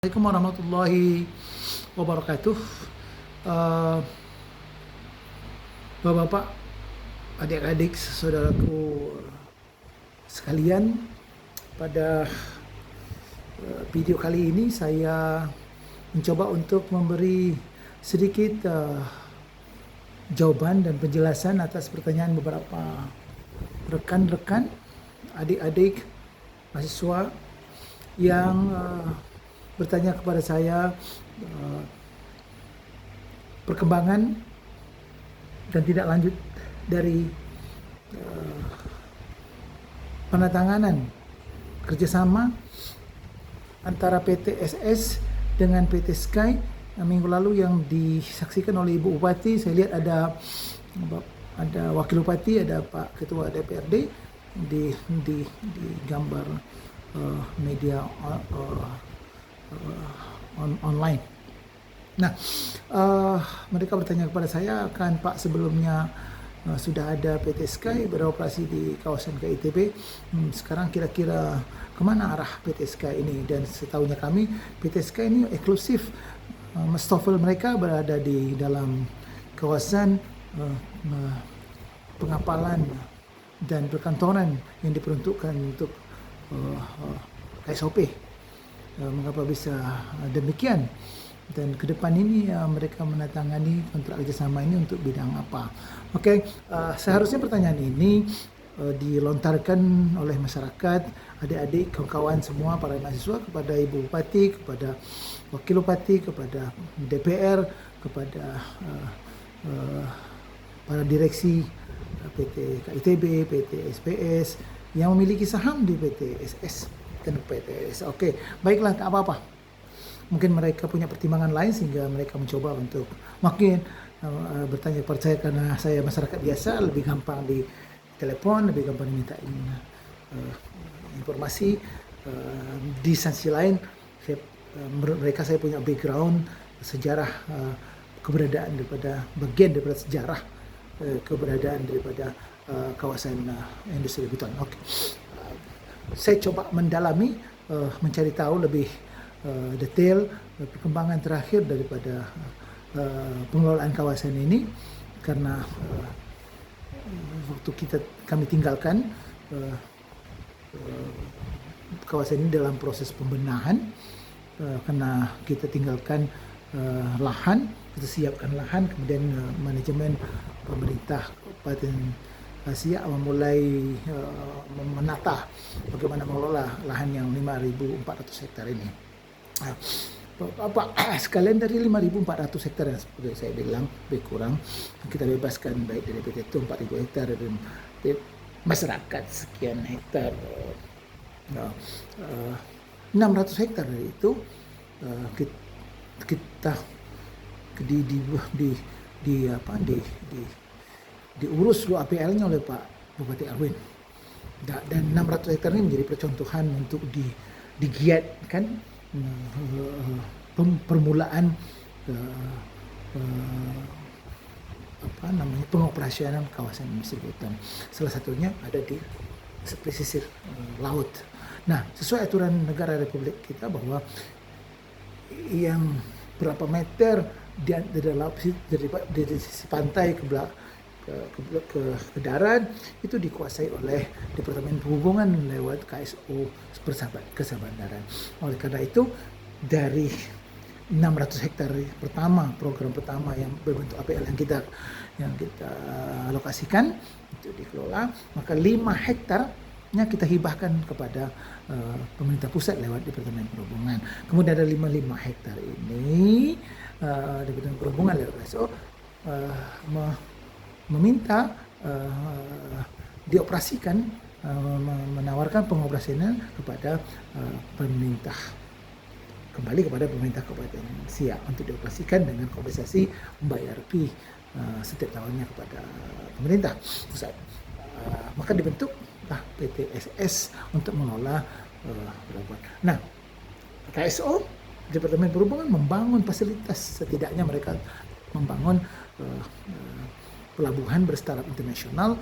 Assalamualaikum warahmatullahi wabarakatuh. Eh, Bapak-bapak, adik-adik, saudaraku sekalian, pada video kali ini saya mencoba untuk memberi sedikit jawaban dan penjelasan atas pertanyaan beberapa rekan-rekan, adik-adik mahasiswa yang bertanya kepada saya perkembangan dan tidak lanjut dari penandatanganan kerjasama antara PT SS dengan PT Sky minggu lalu yang disaksikan oleh Ibu Bupati. Saya lihat ada Wakil Bupati, ada Pak Ketua DPRD di gambar media online. Nah, mereka bertanya kepada saya, kan Pak sebelumnya sudah ada PT Sky beroperasi di kawasan KITB, sekarang kira-kira kemana arah PT Sky ini? Dan setahunya kami, PT Sky ini eksklusif, stafel mereka berada di dalam kawasan pengapalan dan perkantoran yang diperuntukkan untuk SOP. Mengapa bisa demikian? Dan ke depan ini mereka menandatangani kontrak kerjasama ini untuk bidang apa? Oke, seharusnya pertanyaan ini dilontarkan oleh masyarakat, adik-adik, kawan-kawan semua, para mahasiswa, kepada Ibu Bupati, kepada Wakil Bupati, kepada DPR, kepada para direksi PT KITB, PT SPS yang memiliki saham di PT SS dan PTS. Oke, baiklah, tak apa-apa. Mungkin mereka punya pertimbangan lain sehingga mereka mencoba untuk makin bertanya kepada saya, karena saya masyarakat biasa, lebih gampang di telepon, lebih gampang diminta informasi. Di sisi lain, menurut mereka saya punya background sejarah, keberadaan daripada bagian daripada sejarah keberadaan daripada kawasan industri Buton. Oke. Saya coba mendalami, mencari tahu lebih detail perkembangan terakhir daripada pengelolaan kawasan ini, karena waktu kami tinggalkan kawasan ini dalam proses pembenahan, karena kita tinggalkan lahan, kita siapkan lahan, kemudian manajemen pemerintah Kabupaten Siak memulai menata bagaimana mengelola lahan yang 5.400 hektar ini. Bapak sekalian, dari 5.400 hektar yang seperti saya bilang lebih kurang kita bebaskan, baik dari PT itu 4.000 hektar dan masyarakat sekian hektar, 600 hektar dari itu kita diurus APL-nya oleh Pak Bupati Arwin, dan 600 hektar ini menjadi percontohan untuk digiatkan permulaan pengoperasionan kawasan industri hutan. Salah satunya ada di pesisir laut. Nah, sesuai aturan negara Republik kita bahwa yang berapa meter dari sisi pantai ke darat itu dikuasai oleh Departemen Perhubungan lewat KSO Kesabandaran. Oleh karena itu, dari 600 hektar program pertama yang berbentuk APL yang kita alokasikan untuk dikelola, maka 5 hektarnya kita hibahkan kepada pemerintah pusat lewat Departemen Perhubungan. Kemudian ada 5 hektar ini Departemen Perhubungan lewat KSO meminta dioperasikan, menawarkan pengoperasiannya kepada pemerintah, kembali kepada pemerintah Kabupaten Siak untuk dioperasikan dengan kompensasi membayar fee setiap tahunnya kepada pemerintah pusat. Maka dibentuklah PT SS untuk mengelola pelabuhan. Nah, KSO Departemen Perhubungan membangun fasilitas, setidaknya mereka membangun pelabuhan berstaraf internasional,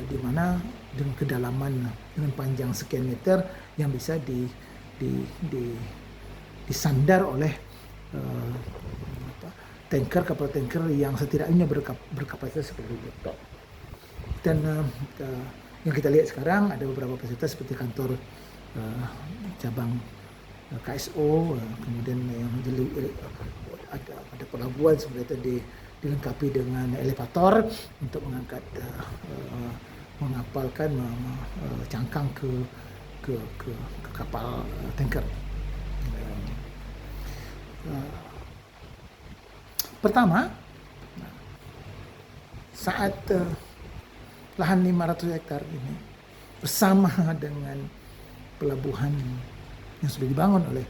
di mana dengan kedalaman dengan panjang sekian meter yang bisa disandar oleh kapal tanker yang setidaknya berkapasitas 10.000 ton. Dan yang kita lihat sekarang ada beberapa fasilitas seperti kantor cabang KSO, kemudian yang ada pelabuhan sebenarnya dilengkapi dengan elevator untuk mengangkat mengapalkan cangkang ke kapal tanker. Pertama, saat lahan 500 hektar ini bersama dengan pelabuhan yang sudah dibangun oleh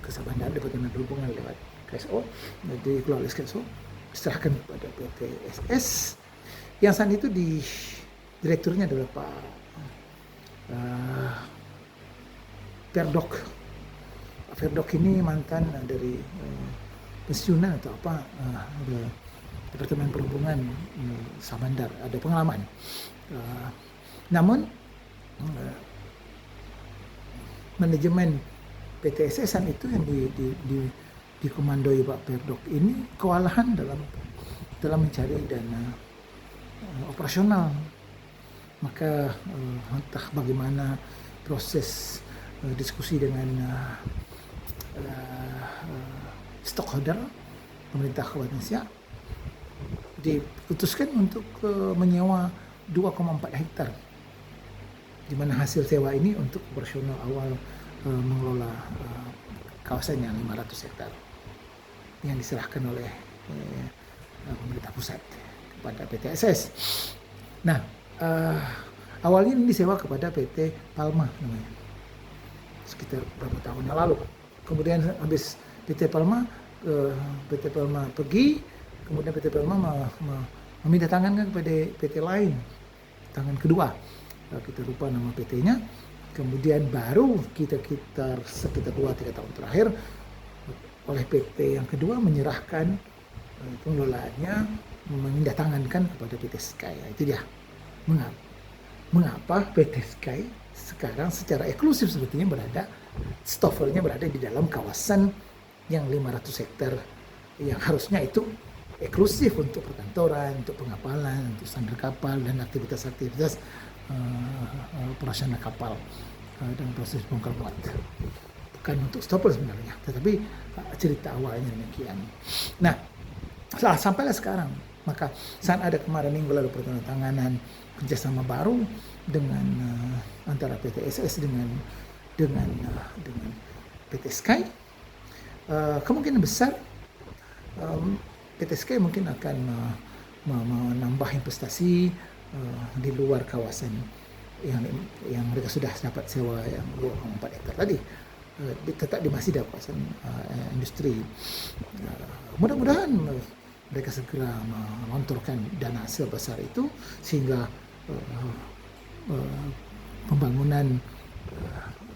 Kesabandaran Departemen Perhubungan lewat KSO, dikelola oleh KSO, diserahkan kepada PT SS. Yang saat itu direkturnya adalah Pak Perdok. Pak Perdok ini mantan dari pensiunan atau apa, Departemen Perhubungan Samandar, ada pengalaman. Namun manajemen PT SS-an itu yang dikomandoi Pak Perdok ini kewalahan dalam mencari dana operasional. Maka entah bagaimana proses diskusi dengan stockholder pemerintah Kabupaten Siak, diputuskan untuk menyewa 2,4 hektar, di mana hasil sewa ini untuk operasional awal mengelola kawasan yang 500 hektar yang diserahkan oleh pemerintah pusat kepada PT SS. Nah, awalnya ini disewa kepada PT Palma namanya, sekitar beberapa tahun yang lalu. Kemudian habis PT Palma pergi, kemudian PT Palma meminta tangan kepada PT lain, tangan kedua, kita lupa nama PT-nya. Kemudian baru sekitar 2-3 tahun terakhir oleh PT yang kedua menyerahkan pengelolaannya, memindah tangankan kepada PT Sky. Itu dia mengapa PT Sky sekarang secara eksklusif sebetulnya staffelnya berada di dalam kawasan yang 500 hektar yang harusnya itu eksklusif untuk perkantoran, untuk pengapalan, untuk standar kapal dan aktivitas-aktivitas operasional kapal dan proses bongkar muat. Bukan untuk stopper sebenarnya, tetapi cerita awalnya demikian. Nah, sampailah sekarang, maka saat ada kemarin minggu lalu pertandatanganan kerjasama baru dengan antara PT SS dengan PT Sky, kemungkinan besar PT Sky mungkin akan menambah investasi di luar kawasan yang mereka sudah dapat sewa yang 2,4 hektar tadi, tetap masih di kawasan industri. Mudah-mudahan mereka segera melontorkan dana sebesar itu sehingga pembangunan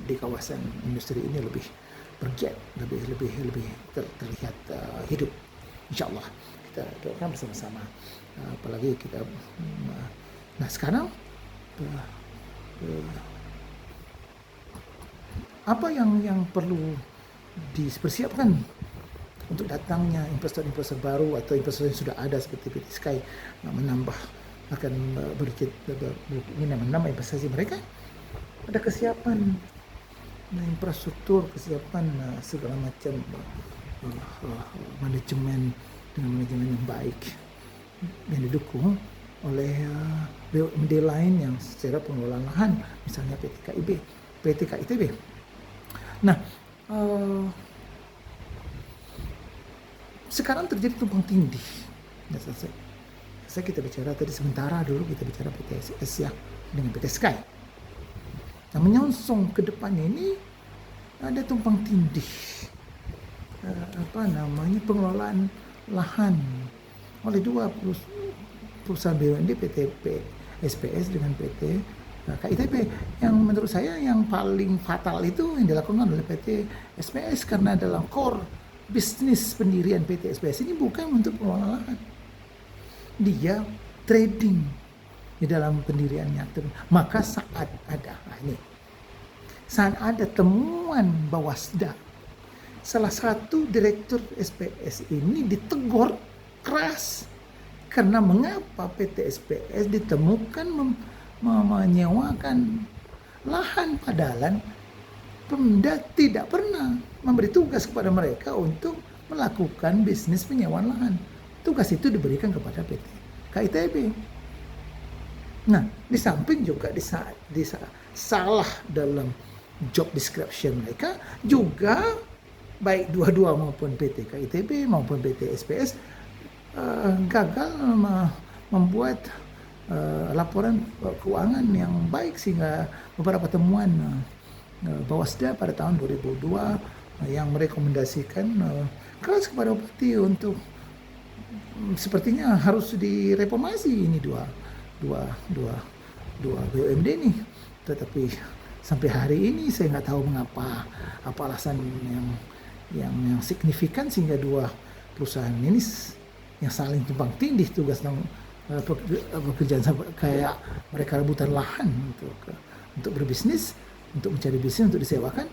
di kawasan industri ini lebih bergiat, lebih terlihat hidup. Insyaallah kita doakan bersama-sama. Apalagi kita sekarang apa yang perlu dipersiapkan untuk datangnya investor-investor baru atau investor yang sudah ada seperti PT Sky menambah akan menambah investasi mereka. Ada kesiapan infrastruktur, kesiapan segala macam manajemen dengan manajemen yang baik yang didukung oleh BUMD lain yang secara pengelolaan lahan, misalnya PT KITB. Nah, sekarang terjadi tumpang tindih. Saya kita bicara tadi sementara dulu kita bicara PT SS ya dengan PT Sky. Nah, menyongsong ke depan ini ada tumpang tindih pengelolaan lahan oleh dua perusahaan BUMD, PT SPS dengan PT KITB. Yang menurut saya yang paling fatal itu yang dilakukan oleh PT SPS, karena dalam core bisnis pendirian PT SPS ini bukan untuk pengelolaan lahan, dia trading di dalam pendiriannya. Maka saat ada ini saat ada temuan Bawasda, salah satu direktur SPS ini ditegur keras karena mengapa PT SPS ditemukan menyewakan lahan, padahal Pemda tidak pernah memberi tugas kepada mereka untuk melakukan bisnis penyewaan lahan. Tugas itu diberikan kepada PT KITB. Nah, di samping juga di saat salah dalam job description mereka juga, baik dua-dua maupun PT KITB maupun PT SPS gagal membuat laporan keuangan yang baik, sehingga beberapa temuan Bawasda pada tahun 2002 yang merekomendasikan keras kepada Bupati untuk sepertinya harus direformasi ini dua BUMD nih. Tetapi sampai hari ini saya nggak tahu mengapa, apa alasan yang signifikan sehingga dua perusahaan ini yang saling tumpang tindih tugas dan pekerjaan, kayak mereka rebutan lahan untuk berbisnis, untuk mencari bisnis, untuk disewakan,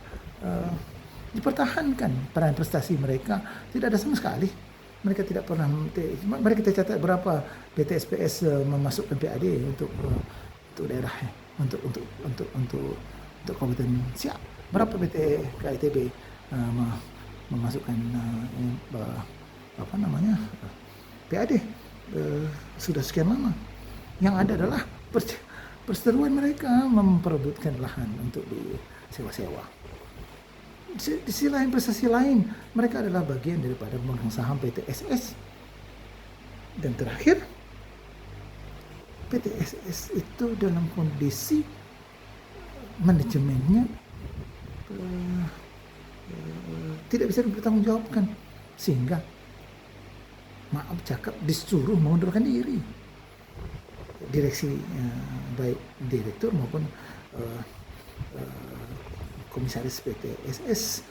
dipertahankan. Peran prestasi mereka tidak ada sama sekali. Mereka tidak pernah, mereka kita catat berapa PT SPS memasukkan PAD untuk daerah, untuk Kabupaten Siak. Berapa PT KITB memasukkan PAD sudah sekian lama. Yang ada adalah perseteruan mereka memperebutkan lahan untuk disewa-sewa. Di sisi lain, prestasi lain, mereka adalah bagian daripada pemegang saham PT SS. Dan terakhir, PT SS itu dalam kondisi manajemennya tidak bisa dipertanggungjawabkan, sehingga maaf cakap disuruh mengundurkan diri direksi, baik direktur maupun komisaris PT SS,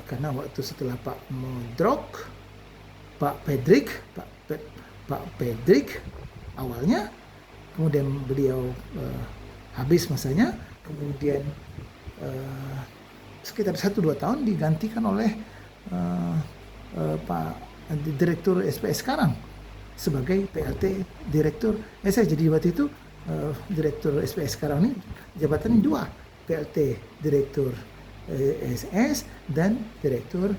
karena waktu setelah Pak Modrok, Pak Pedrik awalnya, kemudian beliau habis masanya, kemudian sekitar 1-2 tahun digantikan oleh Pak Direktur SPS sekarang sebagai PLT Direktur SS. Jadi waktu itu Direktur SPS sekarang ini jabatannya 2, PLT Direktur SS dan Direktur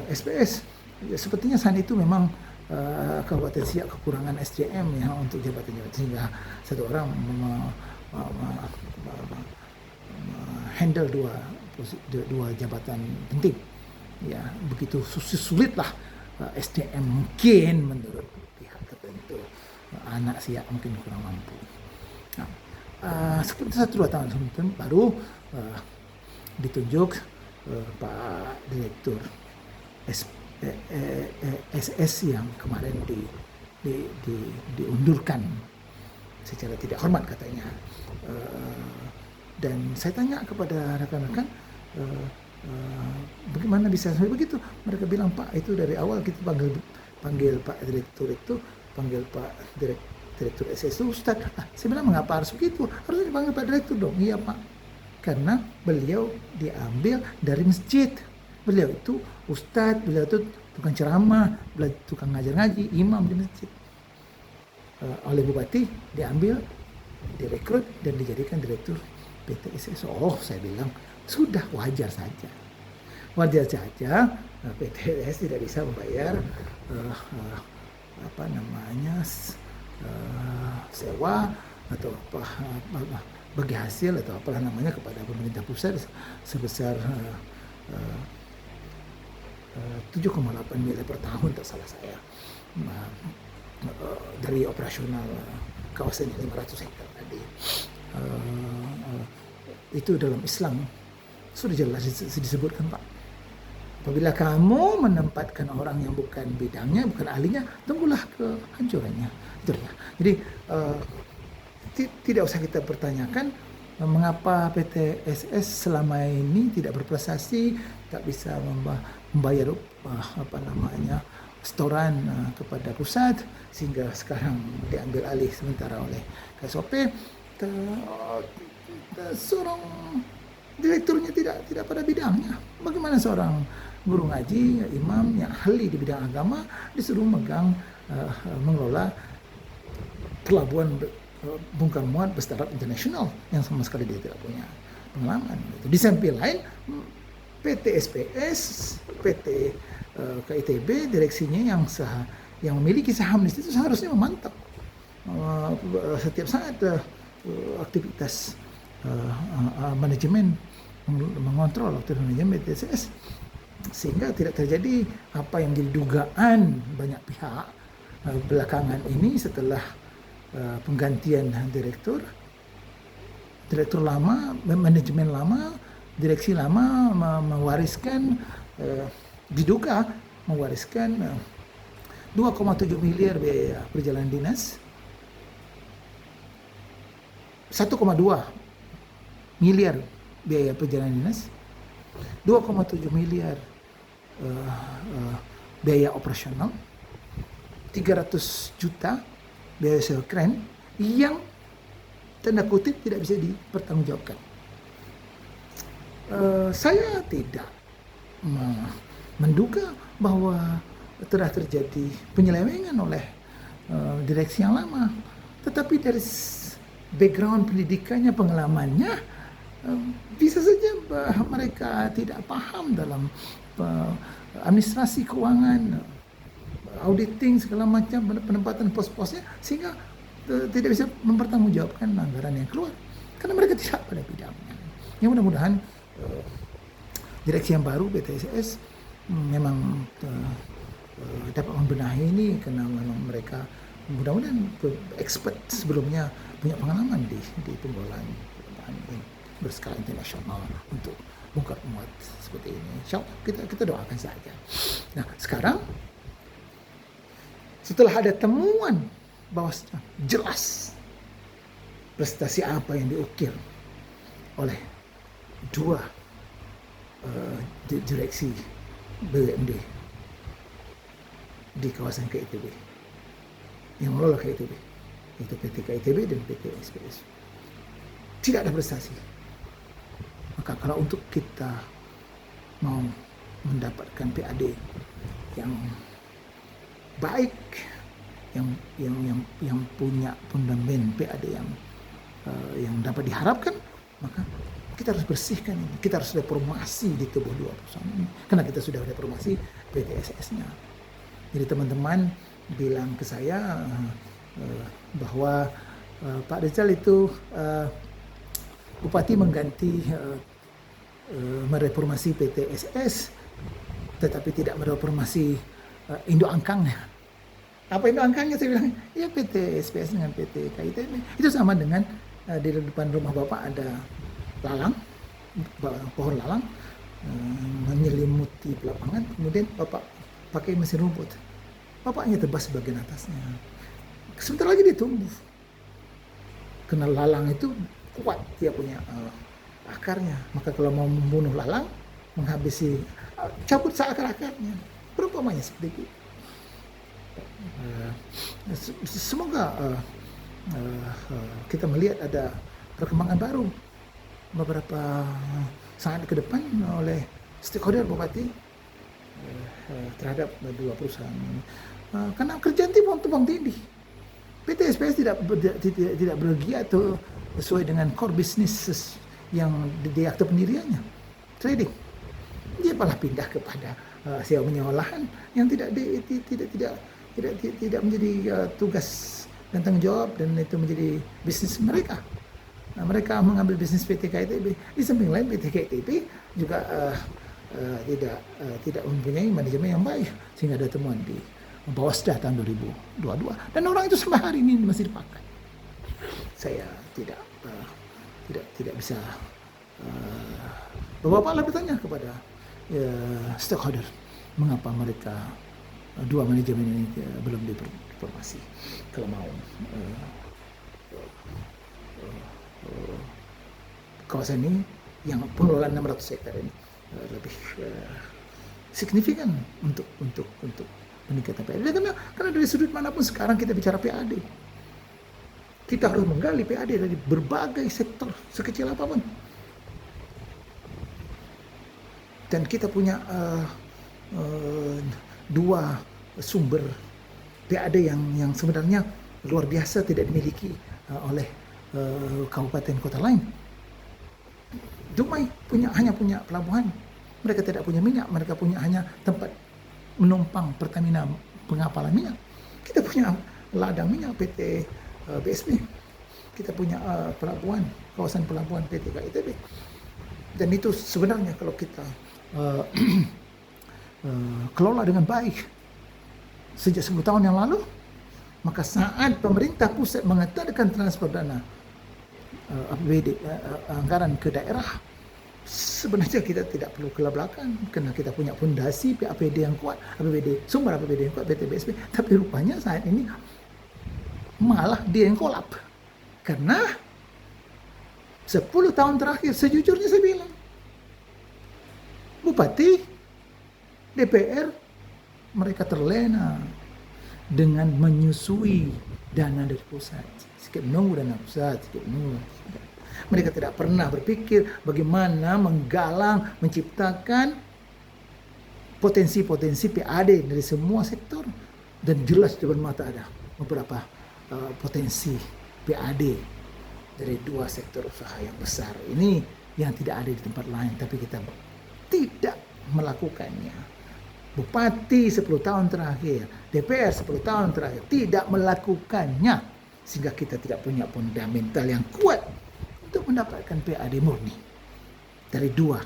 SPS. Sepertinya saat itu memang Kabupaten Siak kekurangan SDM ya untuk jabatan-jabatan, sehingga satu orang handle dua jabatan penting. Ya, begitu sulitlah SDM mungkin menurut pihak tertentu, anak Siak mungkin kurang mampu. Nah, sekitar 1-2 tahun kemudian baru ditunjuk Pak Direktur SS yang kemarin diundurkan secara tidak hormat katanya. Dan saya tanya kepada rekan-rekan, bagaimana bisa sampai begitu? Mereka bilang, Pak, itu dari awal kita panggil Pak Direktur itu, panggil Pak Direktur SS itu Ustaz. Saya bilang, mengapa harus begitu? Harusnya dipanggil Pak Direktur dong. Iya Pak, karena beliau diambil dari masjid. Beliau itu Ustaz, beliau itu tukang ceramah, beliau tukang ngajar ngaji, imam di masjid. Oleh Bupati diambil, direkrut dan dijadikan Direktur PT SS. Oh, saya bilang, sudah wajar saja. Wajar saja PTS tidak bisa membayar sewa atau bagi hasil atau apalah namanya kepada pemerintah pusat sebesar 7,8 miliar per tahun, tak salah saya, dari operasional kawasan 500 hektar tadi. Itu dalam Islam sudah jelas disebutkan, Pak. Apabila kamu menempatkan orang yang bukan bidangnya, bukan ahlinya, tunggulah kehancurannya. Jadi tidak usah kita pertanyakan mengapa PT SS selama ini tidak berprestasi, tak bisa membayar setoran kepada pusat, sehingga sekarang diambil alih sementara oleh KSOP. seorang direkturnya tidak pada bidangnya. Bagaimana seorang guru ngaji, imam yang ahli di bidang agama disuruh mengelola pelabuhan bongkar muat bertaraf internasional yang sama sekali dia tidak punya pengalaman. Di samping lain, PT SPS, PT KITB, direksinya yang memiliki saham di situ seharusnya memantau setiap saat aktivitas manajemen, mengontrol aktivitas manajemen PTSS, sehingga tidak terjadi apa yang jadi dugaan banyak pihak belakangan ini setelah penggantian direktur lama, manajemen lama, direksi lama mewariskan, diduga mewariskan 2,7 miliar biaya perjalanan dinas, 1,2 miliar biaya perjalanan dinas, 2,7 miliar biaya operasional, 300 juta biaya sewa kren yang tanda kutip tidak bisa dipertanggungjawabkan. Saya tidak menduga bahwa telah terjadi penyelewengan oleh direksi yang lama, tetapi dari background pendidikannya, pengalamannya, bisa saja mereka tidak paham dalam administrasi keuangan, auditing segala macam, penempatan pos-posnya, sehingga tidak bisa mempertanggungjawabkan anggaran yang keluar karena mereka tidak pada bidangnya. Yang mudah-mudahan direksi yang baru BTSS memang dapat membenahi ini, karena memang mereka mudah-mudahan expert sebelumnya punya pengalaman di penggolan berskala internasional untuk bongkar muat seperti ini. Insyaallah kita doakan saja. Nah, sekarang setelah ada temuan bahwa jelas prestasi apa yang diukir oleh dua direksi BUMD di kawasan KITB yang mengelola KITB, itu PT KITB dan PT SPS, tidak ada prestasi. Maka kalau untuk kita mau mendapatkan PAD yang baik, yang punya fundament PAD yang dapat diharapkan, maka kita harus bersihkan ini. Kita harus reformasi di tubuh dua perusahaan ini, karena kita sudah reformasi PTSS-nya. Jadi teman-teman bilang ke saya bahwa Pak Rizal itu Bupati mengganti mereformasi PTSS, tetapi tidak mereformasi induk angkangnya. Apa induk angkangnya? Saya bilang, ya PT SPS dengan PT KITB itu sama dengan di depan rumah Bapak ada lalang, pohon lalang menyelimuti lapangan, kemudian Bapak pakai mesin rumput, Bapaknya tebas bagian atasnya, sebentar lagi dia tumbuh. Karena lalang itu kuat, dia punya akarnya, maka kalau mau membunuh lalang, menghabisi, cabut seakar-akarnya, perumpamanya seperti itu. Semoga kita melihat ada perkembangan baru beberapa saat ke depan oleh stakeholder Bupati terhadap dua perusahaan ini. Karena kerjaan tumpang tindih. PT SPS tidak bergiat atau sesuai dengan core business yang di akte pendiriannya, trading. Dia malah pindah kepada sewa menyewa lahan yang tidak menjadi tugas dan tanggung jawab, dan itu menjadi bisnis mereka. Nah, mereka mengambil bisnis PT KITB. Di samping lain PT KITB juga tidak mempunyai manajemen yang baik, sehingga ada temuan di Bawasda tahun 2022, dan orang itu sampai hari ini masih dipakai. Saya tidak bisa. Bapak-bapak bertanya kepada stakeholder, mengapa mereka dua manajemen ini belum diinformasi. Kalau mau kawasan ini yang pengelolaan 600 hektar ini lebih signifikan untuk peningkatan PAD. Karena dari sudut manapun sekarang kita bicara PAD, kita harus menggali PAD dari berbagai sektor, sekecil apapun. Dan kita punya dua sumber PAD yang sebenarnya luar biasa tidak dimiliki oleh kabupaten kota lain. Dumai hanya punya pelabuhan, mereka tidak punya minyak, mereka punya hanya tempat menumpang Pertamina pengapalan minyak. Kita punya ladang minyak PT BSP, kita punya pelabuhan, kawasan pelabuhan PT KITB. Dan itu sebenarnya kalau kita kelola dengan baik sejak 10 tahun yang lalu, maka saat pemerintah pusat mengetatkan transfer dana APBD anggaran ke daerah, sebenarnya kita tidak perlu ke belakang karena kita punya fondasi APBD yang kuat, sumber APBD yang kuat PT BSP. Tapi rupanya saat ini malah dia yang kolap karena 10 tahun terakhir, sejujurnya saya bilang, bupati, DPR, mereka terlena dengan menyusui dana dari pusat. Sikit menunggu dana pusat, sikit menunggu. Mereka tidak pernah berpikir bagaimana menggalang, menciptakan potensi-potensi PAD dari semua sektor. Dan jelas di depan mata ada beberapa potensi PAD dari dua sektor usaha yang besar ini yang tidak ada di tempat lain, tapi kita tidak melakukannya. Bupati 10 tahun terakhir, DPR 10 tahun terakhir tidak melakukannya, sehingga kita tidak punya fundamental yang kuat untuk mendapatkan PAD murni dari dua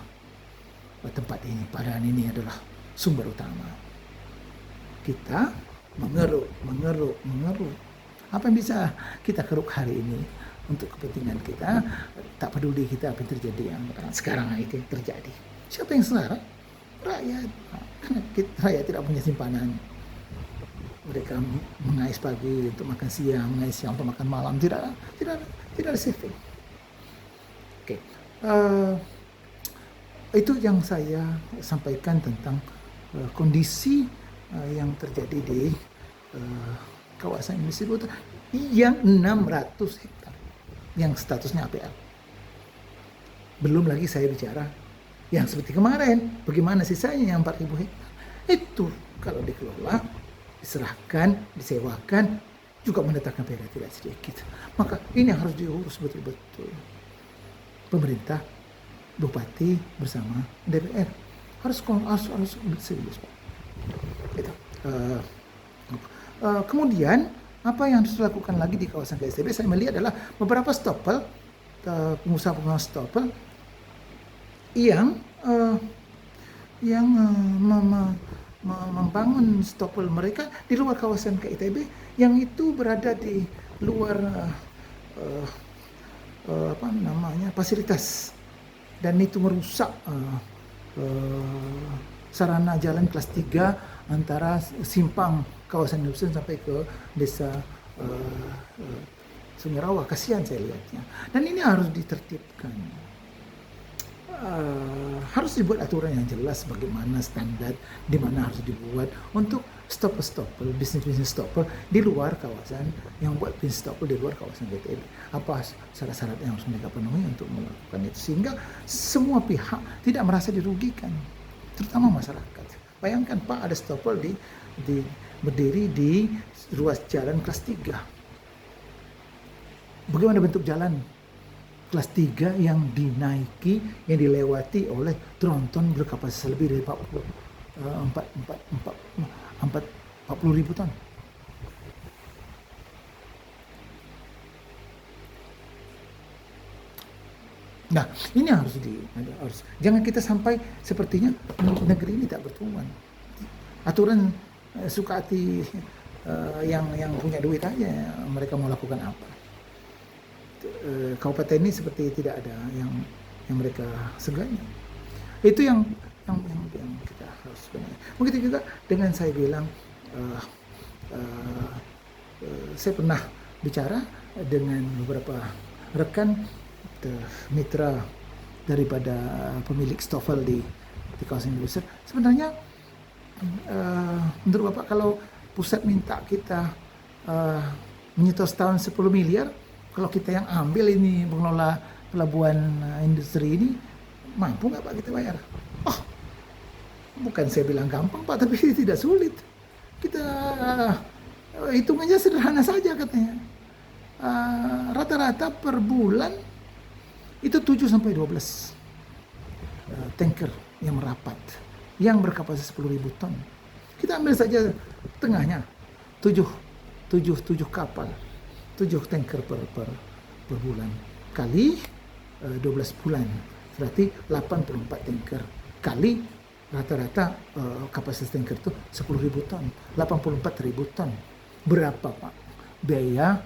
tempat ini. Padahal ini adalah sumber utama. Kita mengeruk. Apa yang bisa kita keruk hari ini untuk kepentingan kita? Tak peduli kita apa yang terjadi yang sekarang itu terjadi. Siapa yang sekarang? Rakyat. Rakyat tidak punya simpanan. Mereka mengais pagi untuk makan siang, mengais siang untuk makan malam. Tidak ada saving. Oke. Itu yang saya sampaikan tentang kondisi yang terjadi di kawasan industri kota yang 600 hektar yang statusnya APL. Belum lagi saya bicara yang seperti kemarin, bagaimana sisanya yang 4.000 hektar. Itu kalau dikelola, diserahkan, disewakan, juga mendatangkan PAD tidak sedikit. Maka ini harus diurus betul-betul. Pemerintah, bupati bersama DPR harus serius. Gitu. Kemudian apa yang harus dilakukan lagi di kawasan KSTB, saya melihat adalah beberapa stopel, pengusaha-pengusaha stopel yang membangun stopel mereka di luar kawasan KITB yang itu berada di luar fasilitas, dan itu merusak sarana jalan kelas 3 antara simpang kawasan industri sampai ke desa Sungai Rawa. Kasihan saya lihatnya, dan ini harus ditertibkan. Harus dibuat aturan yang jelas bagaimana standar di mana harus dibuat untuk stopper bisnis stopper di luar kawasan, yang buat bisnis stopper di luar kawasan BTB. Apa syarat-syarat yang harus mereka penuhi untuk melakukan itu sehingga semua pihak tidak merasa dirugikan, terutama masyarakat. Bayangkan Pak, ada stopper berdiri di ruas jalan kelas 3. Bagaimana bentuk jalan kelas 3 yang dinaiki, yang dilewati oleh tronton berkapasitas lebih dari 40.000 ton. Nah, ini harus jangan kita sampai sepertinya negeri ini tak bertuan. Aturan suka hati yang punya duit aja mereka mau lakukan apa. Kabupaten ini seperti tidak ada yang mereka segani. Itu yang kita harus benar. Begitu juga dengan saya bilang, saya pernah bicara dengan beberapa rekan mitra daripada pemilik Stoffel di kawasan industri. Sebenarnya menurut Bapak, kalau pusat minta kita menyetor setahun 10 miliar, kalau kita yang ambil ini pengelola pelabuhan industri ini, mampu nggak Pak kita bayar? Oh, bukan saya bilang gampang Pak, tapi tidak sulit. Kita hitung aja sederhana saja katanya. Rata-rata per bulan itu 7 sampai 12 tanker yang merapat, yang berkapasitas 10.000 ton. Kita ambil saja tengahnya, 7 kapal, 7 tanker per bulan, kali 12 bulan, berarti 84 tanker, kali rata-rata kapasitas tanker itu 10.000 ton, 84.000 ton. Berapa Pak biaya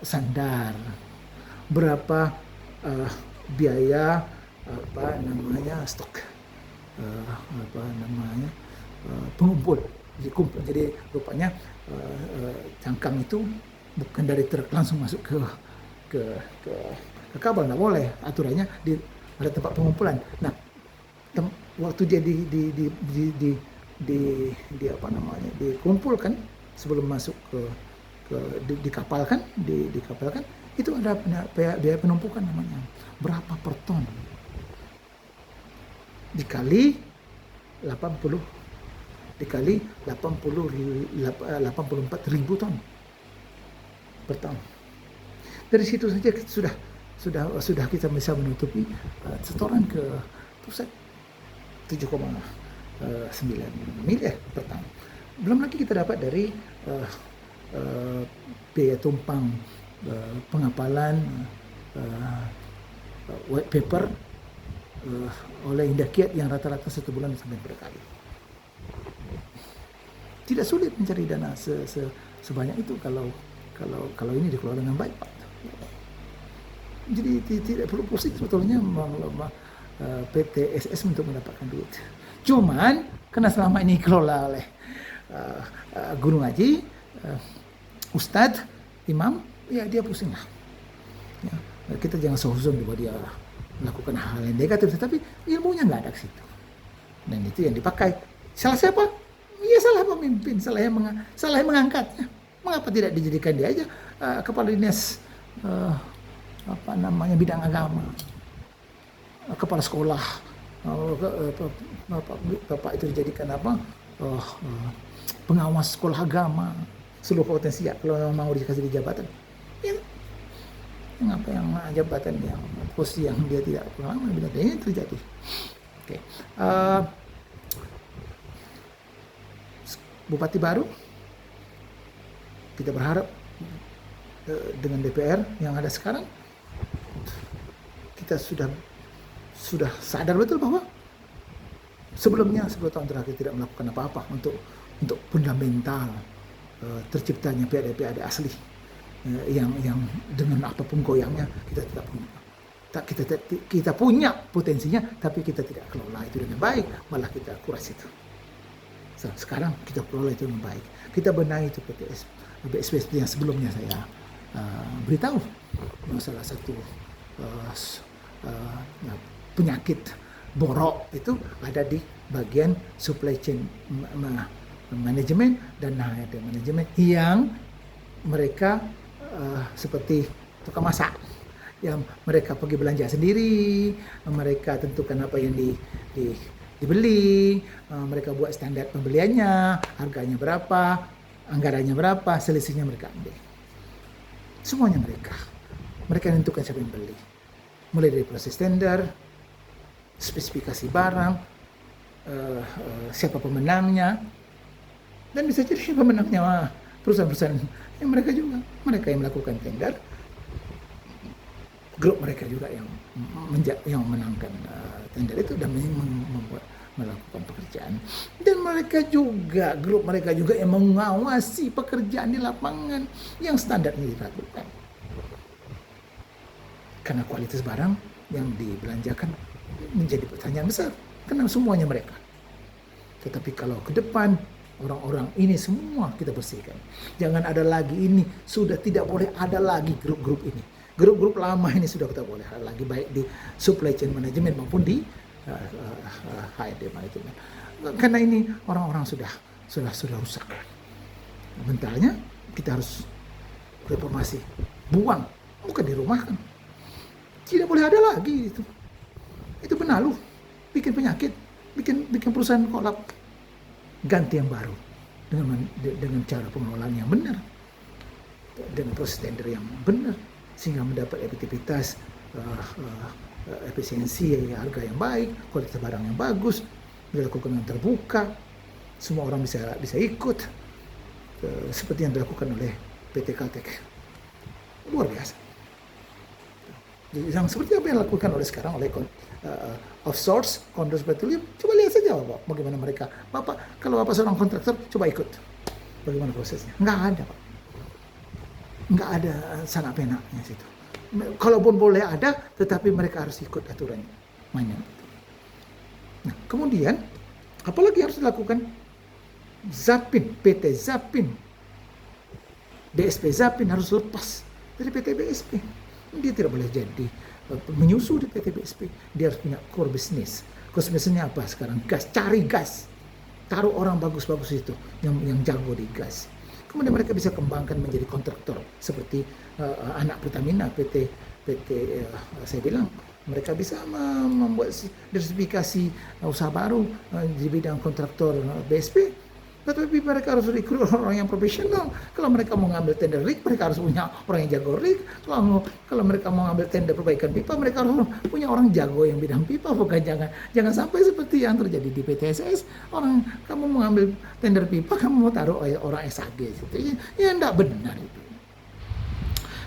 sandar? Berapa biaya stok, pengumpul, jadi rupanya cangkang itu bukan dari truk langsung masuk ke kapal, nggak boleh, aturannya ada tempat pengumpulan. Nah, waktu dia dikumpulkan sebelum masuk dikapalkan, itu ada biaya penumpukan namanya, berapa per ton, dikali 84.000 ton per tahun. Dari situ saja sudah kita bisa menutupi setoran ke pusat 7,9 miliar per tahun. Belum lagi kita dapat dari biaya tumpang pengapalan white paper oleh Indakiat yang rata-rata 1 bulan sampai berkali. Tidak sulit mencari dana sebanyak itu kalau ini dikelola dengan baik Pak. Jadi tidak perlu pusing sebetulnya PT SS untuk mendapatkan duit. Cuman karena selama ini dikelola oleh guru ngaji, ustadz, imam, ya dia pusing lah. Ya, kita jangan suzon bahwa dia melakukan hal yang negatif, tetapi ilmunya nggak ada ke situ. Dan itu yang dipakai. Salah siapa? Ya salah pemimpin, salah yang mengangkatnya. Mengapa tidak dijadikan dia aja kepala dinas bidang agama, kepala sekolah, bapak itu dijadikan pengawas sekolah agama seluruh potensi, ya kalau mau dikasih di jabatan, ya mengapa yang jabatan yang posisi yang dia tidak pengalaman, ini terjadi. Oke. Bupati baru, kita berharap dengan DPR yang ada sekarang, kita sudah sadar betul bahwa sebelumnya 10 tahun terakhir tidak melakukan apa-apa untuk fundamental terciptanya PAD asli yang dengan apapun goyangnya kita tetap punya. Kita punya potensinya, tapi kita tidak kelola itu dengan baik, malah kita kuras itu. Sekarang kita kelola itu dengan baik. Kita benahi itu BSP yang sebelumnya saya beritahu, salah satu penyakit borok itu ada di bagian supply chain manajemen dan manajemen yang mereka seperti tukang masak, yang mereka pergi belanja sendiri, mereka tentukan apa yang dibeli, mereka buat standar pembeliannya, harganya berapa, anggarannya berapa, selisihnya mereka ambil. Semuanya mereka menentukan siapa yang beli. Mulai dari proses tender, spesifikasi barang, siapa pemenangnya, dan bisa jadi pemenangnya perusahaan-perusahaan yang mereka yang melakukan tender, grup mereka juga yang menangkan tender itu dan melakukan pekerjaan, dan grup mereka juga yang mengawasi pekerjaan di lapangan yang standarnya dilakukan. Karena kualitas barang yang dibelanjakan menjadi pertanyaan besar, karena semuanya mereka. Tetapi kalau ke depan orang-orang ini semua kita bersihkan, jangan ada lagi ini, sudah tidak boleh ada lagi grup-grup ini. Grup-grup lama ini sudah tidak boleh ada lagi, baik di supply chain management maupun di HRD manajemen. Karena ini orang-orang sudah rusak. Mentalnya kita harus reformasi, buang bukan dirumahkan. Tidak boleh ada lagi itu. Itu benalu, bikin penyakit, bikin perusahaan kolap. Ganti yang baru dengan cara pengelolaan yang benar, dengan proses tender yang benar, sehingga mendapat efektivitas, efisiensi, harga yang baik, kualitas barang yang bagus, dilakukan dengan terbuka, semua orang bisa ikut, seperti yang dilakukan oleh PT Kaltek. Luar biasa. Yang seperti apa yang dilakukan oleh sekarang oleh offsource, Condors Petroleum, coba lihat saja Bapak, bagaimana mereka. Bapak, kalau Bapak seorang kontraktor, coba ikut. Bagaimana prosesnya? Nggak ada, Pak. Nggak ada sanak penaknya situ. Kalaupun boleh ada, tetapi mereka harus ikut aturannya. Mainnya. Nah, kemudian, apalagi harus dilakukan? Zapin, PT Zapin, BSP Zapin harus lepas dari PT BSP. Dia tidak boleh jadi menyusu di PT BSP. Dia harus punya core business. Core businessnya apa sekarang? Gas, cari gas. Taruh orang bagus-bagus itu yang jago di gas. Kemudian mereka bisa kembangkan menjadi kontraktor seperti anak Pertamina, PT saya bilang mereka bisa membuat diversifikasi usaha baru di bidang kontraktor BSP. Tetapi mereka harus rekrut orang yang profesional. Kalau mereka mau ngambil tender rig, mereka harus punya orang yang jago rig. Kalau mereka mau ngambil tender perbaikan pipa, mereka harus punya orang jago yang bidang pipa. Bukan jangan sampai seperti yang terjadi di PTSS. Orang kamu mau ngambil tender pipa, kamu mau taruh orang SAG gitu. Ya enggak benar itu.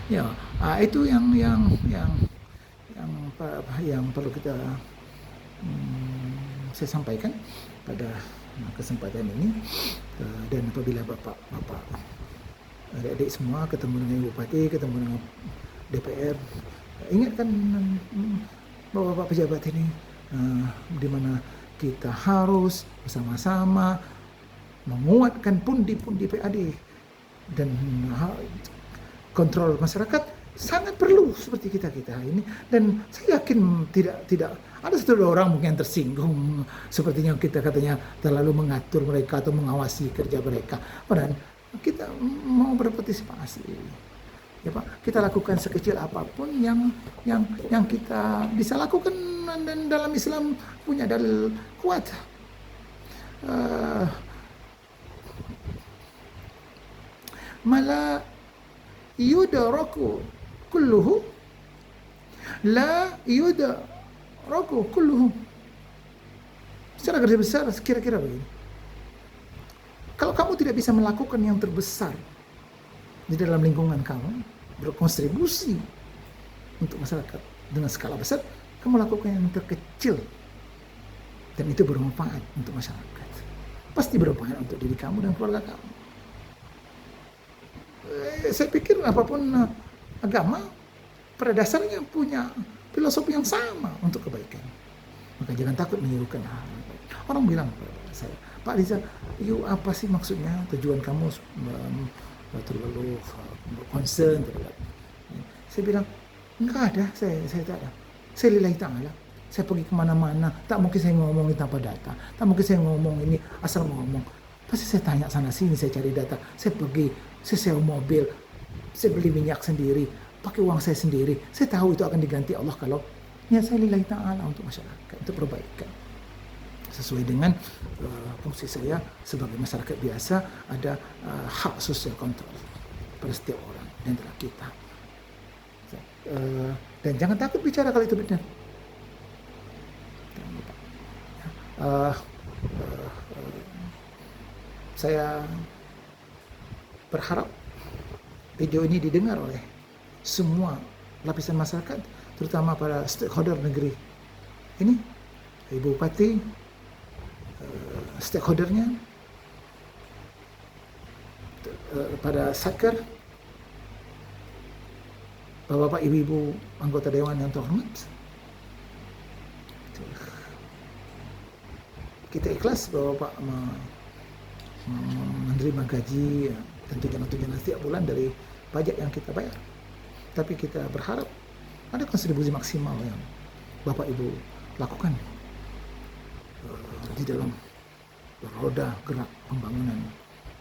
Ya, itu yang perlu kita saya sampaikan pada kesempatan ini. Dan apabila bapak adik-adik semua ketemu dengan bupati, ketemu dengan DPR, ingatkan bapak pejabat ini di mana kita harus bersama-sama menguatkan pundi-pundi PAD dan kontrol masyarakat sangat perlu seperti kita ini. Dan saya yakin tidak ada satu orang mungkin yang tersinggung sepertinya kita katanya terlalu mengatur mereka atau mengawasi kerja mereka. Padahal kita mau berpartisipasi. Ya Pak, kita lakukan sekecil apapun yang kita bisa lakukan, dan dalam Islam punya dalil kuat. Mala yudraku kulluhu la yudraku kulluhu. Secara garis besar kira-kira begini. Kalau kamu tidak bisa melakukan yang terbesar di dalam lingkungan kamu, berkontribusi untuk masyarakat dengan skala besar, kamu lakukan yang terkecil dan itu bermanfaat untuk masyarakat. Pasti bermanfaat untuk diri kamu dan keluarga kamu. Saya pikir apapun agama pada dasarnya punya filosofi yang sama untuk kebaikan. Maka jangan takut menyerukan hal. Orang bilang kepada saya, Pak Riza, apa sih maksudnya tujuan kamu terlalu concern terhadap? Saya bilang, enggak ada, saya tak ada. Saya lillahi ta'ala. Saya pergi kemana-mana, tak mungkin saya ngomongin tanpa data. Tak mungkin saya ngomong ini asal ngomong. Pasti saya tanya sana sini, saya cari data. Saya pergi, saya sewa mobil, saya beli minyak sendiri, pakai uang saya sendiri. Saya tahu itu akan diganti Allah kalau ya saya lillahi ta'ala untuk masyarakat, untuk perbaikan. Sesuai dengan fungsi saya sebagai masyarakat biasa, ada hak sosial kontrol pada setiap orang di antara kita. Dan jangan takut bicara kalau itu benar. Saya berharap video ini didengar oleh semua lapisan masyarakat, terutama para stakeholder negeri ini, Ibu Bupati, stakeholdernya, pada Satker, Bapak-bapak, ibu-ibu anggota dewan yang terhormat. Kita ikhlas Bapak menerima gaji dan tunjangan setiap bulan dari pajak yang kita bayar. Tapi kita berharap ada kontribusi maksimal yang Bapak Ibu lakukan di dalam roda gerak pembangunan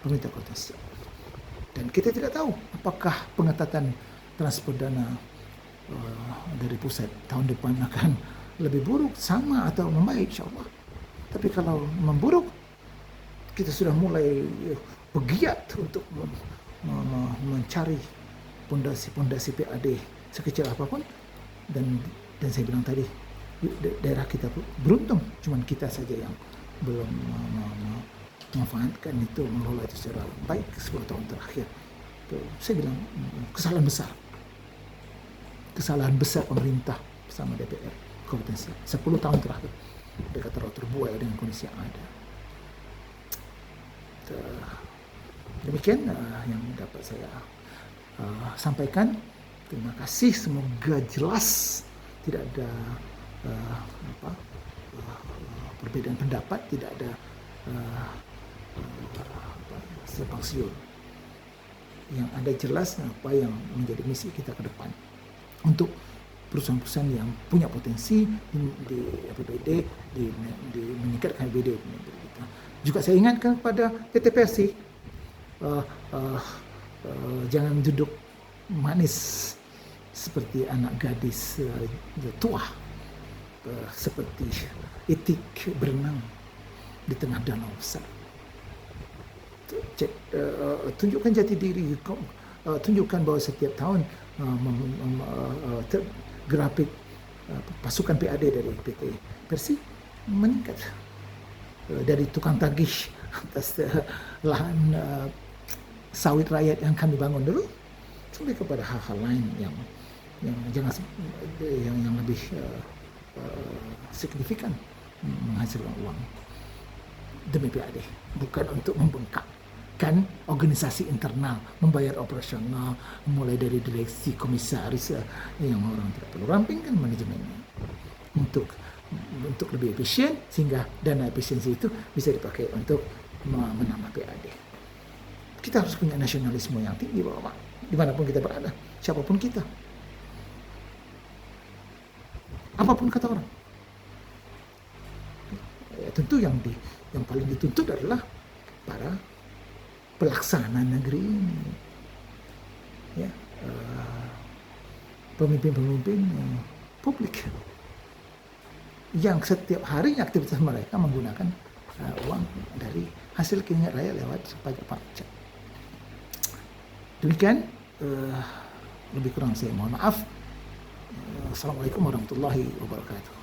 pemerintah Kota Siak. Dan kita tidak tahu apakah pengetatan transfer dana dari pusat tahun depan akan lebih buruk, sama atau membaik insyaAllah. Tapi kalau memburuk, kita sudah mulai bergiat untuk mencari pondasi PAD sekecil apapun, dan saya bilang tadi, daerah kita beruntung, cuman kita saja yang belum memanfaatkan itu, mengelola itu secara baik 10 tahun terakhir. Saya bilang kesalahan besar pemerintah bersama DPR Kabupaten Siak 10 tahun terakhir. Mereka terlalu terbuai dengan kondisi yang ada. Demikian yang dapat saya sampaikan. Terima kasih, semoga jelas, tidak ada perbedaan pendapat, tidak ada simpang siur. Yang ada jelas apa yang menjadi misi kita ke depan untuk perusahaan-perusahaan yang punya potensi di APBD, di meningkatkan APBD. Juga saya ingatkan kepada PT Persi, jangan duduk manis seperti anak gadis tua, seperti itik berenang di tengah danau besar. Tunjukkan jati diri, tunjukkan bahwa setiap tahun grafik pasukan PAD dari PT Persi meningkat dari tukang tagih atas lahan sawit rakyat yang kami bangun dulu sampai kepada hal-hal lain yang lebih signifikan menghasilkan uang demi PAD, bukan untuk membengkakkan organisasi internal, membayar operasional mulai dari direksi, komisaris yang orang tidak perlu rampingkan manajemennya untuk lebih efisien, sehingga dana efisiensi itu bisa dipakai untuk menambah PAD. Kita harus punya nasionalisme yang tinggi, Bapak, dimanapun kita berada, siapapun kita, apapun kata orang. Ya, tentu yang paling dituntut adalah para pelaksana negeri ini, ya, pemimpin-pemimpin publik yang setiap harinya aktivitas mereka menggunakan uang dari hasil keringat rakyat lewat pajak. Demikian, lebih kurang saya mohon maaf. Assalamualaikum warahmatullahi wabarakatuh.